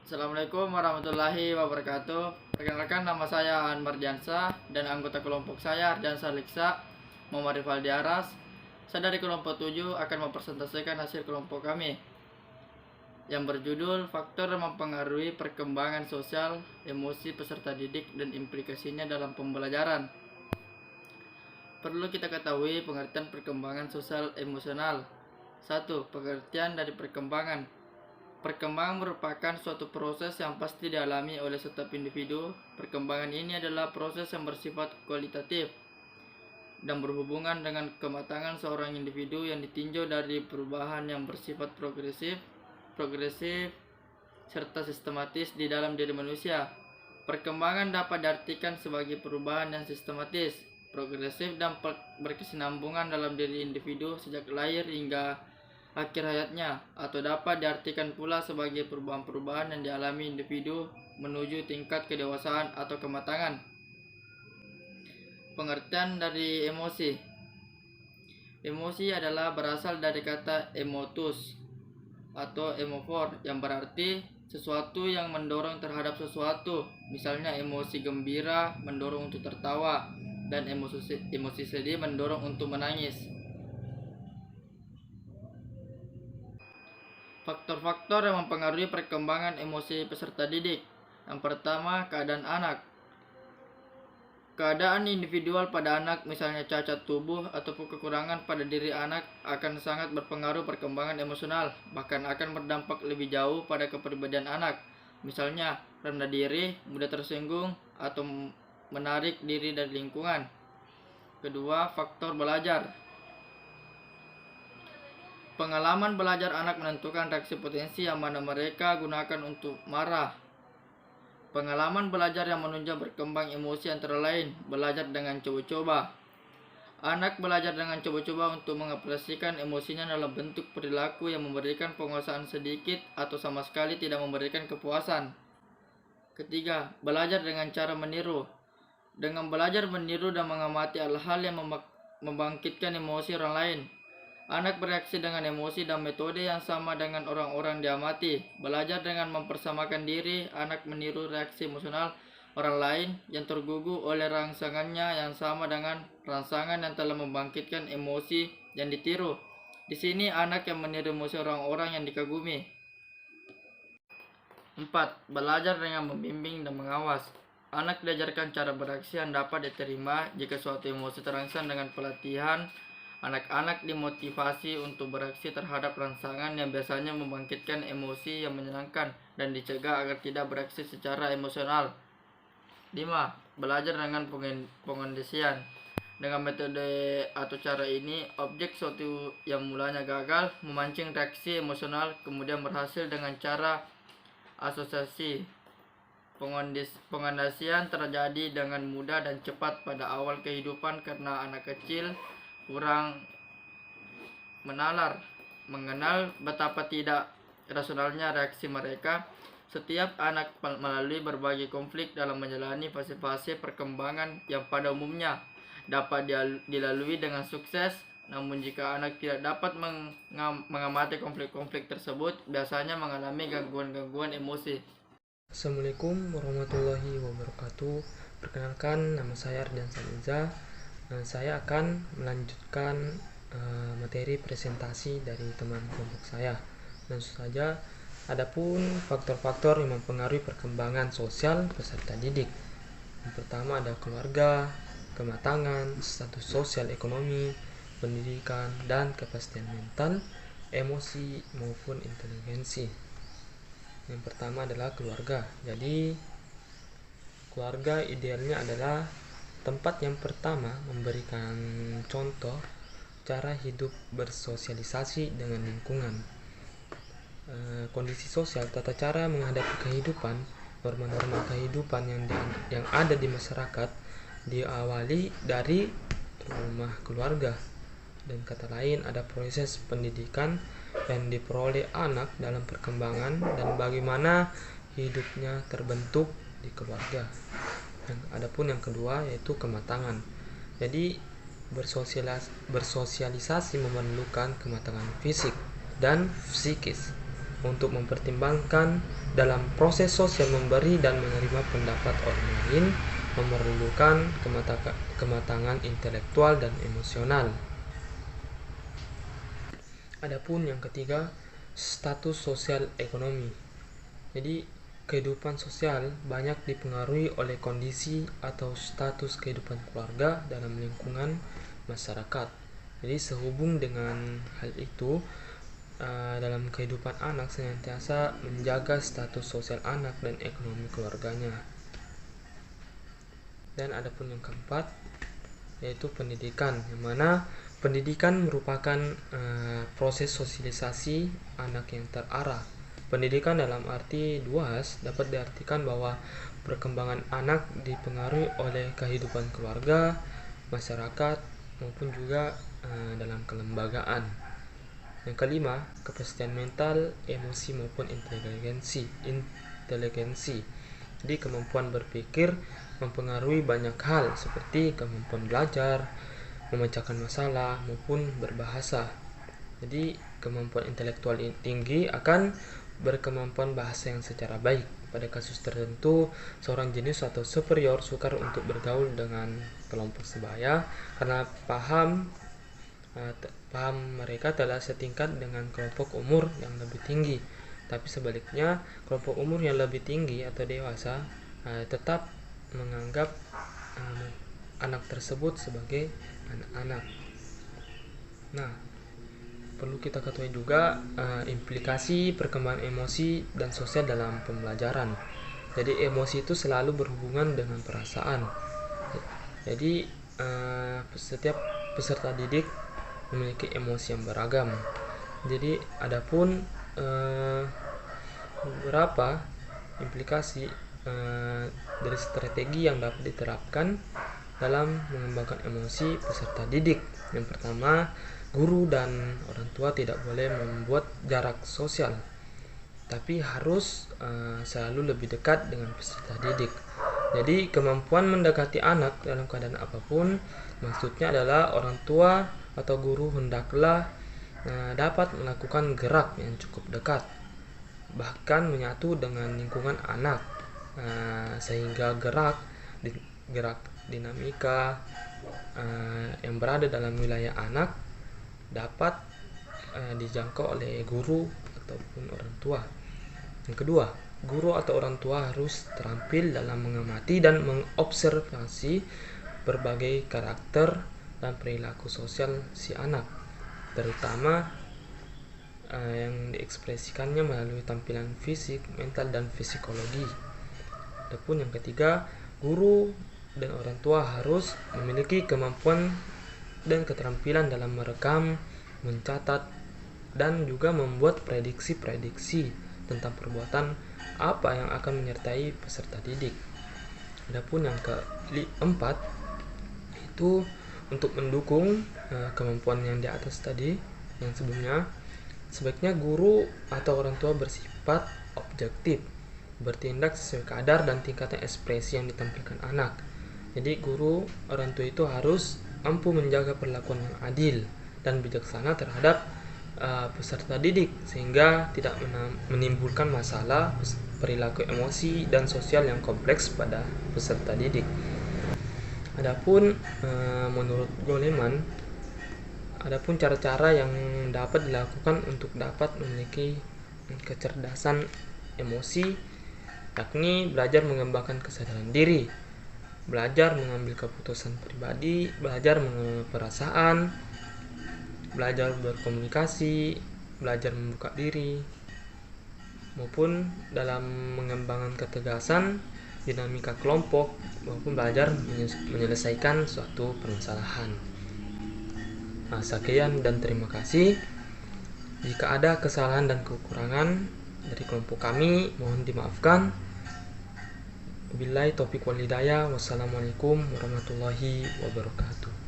Assalamualaikum warahmatullahi wabarakatuh. Perkenalkan, nama saya Anwar Diansah dan anggota kelompok saya Ardiansah Liksa Muhammad Rivaldi Aras. Saya dari kelompok 7 akan mempresentasikan hasil kelompok kami yang berjudul Faktor Mempengaruhi Perkembangan Sosial Emosi Peserta Didik dan Implikasinya dalam Pembelajaran. Perlu kita ketahui pengertian perkembangan sosial emosional. 1. Pengertian dari perkembangan. Perkembangan merupakan suatu proses yang pasti dialami oleh setiap individu. Perkembangan ini adalah proses yang bersifat kualitatif dan berhubungan dengan kematangan seorang individu yang ditinjau dari perubahan yang bersifat progresif, serta sistematis di dalam diri manusia. Perkembangan dapat diartikan sebagai perubahan yang sistematis, progresif, dan berkesinambungan dalam diri individu sejak lahir hingga akhir hayatnya, atau dapat diartikan pula sebagai perubahan-perubahan yang dialami individu menuju tingkat kedewasaan atau kematangan. Pengertian dari emosi. Emosi adalah berasal dari kata emotus atau emofor yang berarti sesuatu yang mendorong terhadap sesuatu. Misalnya emosi gembira mendorong untuk tertawa dan emosi sedih mendorong untuk menangis. Faktor-faktor yang mempengaruhi perkembangan emosi peserta didik. Yang pertama, keadaan anak. Keadaan individual pada anak, misalnya cacat tubuh ataupun kekurangan pada diri anak, akan sangat berpengaruh perkembangan emosional, bahkan akan berdampak lebih jauh pada kepribadian anak. Misalnya, rendah diri, mudah tersinggung, atau menarik diri dari lingkungan. Kedua, faktor belajar. Pengalaman belajar anak menentukan reaksi potensi yang mana mereka gunakan untuk marah. Pengalaman belajar yang menunjang berkembang emosi antara lain belajar dengan coba-coba. Anak belajar dengan coba-coba untuk mengekspresikan emosinya dalam bentuk perilaku yang memberikan penguasaan sedikit atau sama sekali tidak memberikan kepuasan. Ketiga, belajar dengan cara meniru. Dengan belajar meniru dan mengamati hal-hal yang membangkitkan emosi orang lain, anak bereaksi dengan emosi dan metode yang sama dengan orang-orang diamati. Belajar dengan mempersamakan diri, anak meniru reaksi emosional orang lain yang tergugu oleh rangsangannya yang sama dengan rangsangan yang telah membangkitkan emosi yang ditiru. Di sini anak yang meniru emosi orang-orang yang dikagumi. 4. Belajar dengan membimbing dan mengawas. Anak diajarkan cara bereaksi yang dapat diterima jika suatu emosi terangsang dengan pelatihan. Anak-anak dimotivasi untuk bereaksi terhadap rangsangan yang biasanya membangkitkan emosi yang menyenangkan dan dicegah agar tidak bereaksi secara emosional. 5. Belajar dengan pengondisian. Dengan metode atau cara ini, objek suatu yang mulanya gagal memancing reaksi emosional kemudian berhasil dengan cara asosiasi. Pengondisian terjadi dengan mudah dan cepat pada awal kehidupan karena anak kecil kurang mengenal betapa tidak rasionalnya reaksi mereka. Setiap anak melalui berbagai konflik dalam menjalani fase-fase perkembangan yang pada umumnya dapat dilalui dengan sukses. Namun jika anak tidak dapat mengamati konflik-konflik tersebut, biasanya mengalami gangguan-gangguan emosi. Assalamualaikum warahmatullahi wabarakatuh. Perkenalkan, nama saya Ardiansah Liksa. Saya akan melanjutkan materi presentasi dari teman kelompok saya. Langsung saja, adapun faktor-faktor yang mempengaruhi perkembangan sosial peserta didik. Yang pertama ada keluarga, kematangan, status sosial ekonomi, pendidikan, dan kepastian mental, emosi maupun inteligensi. Yang pertama adalah keluarga. Jadi, keluarga idealnya adalah tempat yang pertama memberikan contoh cara hidup bersosialisasi dengan lingkungan. Kondisi sosial, tata cara menghadapi kehidupan, norma-norma kehidupan yang ada di masyarakat diawali dari rumah keluarga. Dan kata lain, ada proses pendidikan yang diperoleh anak dalam perkembangan dan bagaimana hidupnya terbentuk di keluarga. Adapun yang kedua yaitu kematangan. Jadi bersosialisasi memerlukan kematangan fisik dan psikis. untuk mempertimbangkan dalam proses sosial memberi dan menerima pendapat orang lain, memerlukan kematangan intelektual dan emosional. Adapun yang ketiga, status sosial ekonomi. Jadi kehidupan sosial banyak dipengaruhi oleh kondisi atau status kehidupan keluarga dalam lingkungan masyarakat. Jadi sehubung dengan hal itu, dalam kehidupan anak senantiasa menjaga status sosial anak dan ekonomi keluarganya. Dan adapun yang keempat, yaitu pendidikan, yang mana pendidikan merupakan proses sosialisasi anak yang terarah. Pendidikan dalam arti luas dapat diartikan bahwa perkembangan anak dipengaruhi oleh kehidupan keluarga, masyarakat, maupun juga dalam kelembagaan. Yang kelima, kepastian mental, emosi maupun inteligensi. Jadi kemampuan berpikir mempengaruhi banyak hal seperti kemampuan belajar, memecahkan masalah maupun berbahasa. Jadi kemampuan intelektual tinggi akan berkemampuan bahasa yang secara baik. Pada kasus tertentu, seorang jenius atau superior sukar untuk bergaul dengan kelompok sebaya karena paham mereka telah setingkat dengan kelompok umur yang lebih tinggi. Tapi sebaliknya, kelompok umur yang lebih tinggi atau dewasa tetap menganggap anak tersebut sebagai anak-anak. Nah, perlu kita ketahui juga implikasi perkembangan emosi dan sosial dalam pembelajaran. Jadi emosi itu selalu berhubungan dengan perasaan. Jadi setiap peserta didik memiliki emosi yang beragam. Jadi adapun beberapa implikasi dari strategi yang dapat diterapkan dalam mengembangkan emosi peserta didik. Yang pertama, guru dan orang tua tidak boleh membuat jarak sosial, tapi harus selalu lebih dekat dengan peserta didik. Jadi kemampuan mendekati anak dalam keadaan apapun, maksudnya adalah orang tua atau guru hendaklah dapat melakukan gerak yang cukup dekat, bahkan menyatu dengan lingkungan anak, sehingga gerak dinamika yang berada dalam wilayah anak dapat dijangkau oleh guru ataupun orang tua. Yang kedua, guru atau orang tua harus terampil dalam mengamati dan mengobservasi berbagai karakter dan perilaku sosial si anak, terutama yang diekspresikannya melalui tampilan fisik, mental, dan psikologi. Adapun yang ketiga, guru dan orang tua harus memiliki kemampuan dan keterampilan dalam merekam, mencatat, dan juga membuat prediksi-prediksi tentang perbuatan apa yang akan menyertai peserta didik. Adapun yang keempat, itu untuk mendukung kemampuan yang di atas tadi, yang sebelumnya, sebaiknya guru atau orang tua bersifat objektif, bertindak sesuai kadar dan tingkatnya ekspresi yang ditampilkan anak. Jadi guru, orang tua itu harus mampu menjaga perlakuan yang adil dan bijaksana terhadap peserta didik, sehingga tidak menimbulkan masalah perilaku emosi dan sosial yang kompleks pada peserta didik. Adapun menurut Goleman, adapun cara-cara yang dapat dilakukan untuk dapat memiliki kecerdasan emosi, yakni belajar mengembangkan kesadaran diri, belajar mengambil keputusan pribadi, belajar mengelola perasaan, belajar berkomunikasi, belajar membuka diri, maupun dalam mengembangkan ketegasan, dinamika kelompok, maupun belajar menyelesaikan suatu permasalahan. Nah, sekian dan terima kasih. Jika ada kesalahan dan kekurangan dari kelompok kami, mohon dimaafkan. Wabillahi taufiq wal hidayah. Wassalamualaikum warahmatullahi wabarakatuh.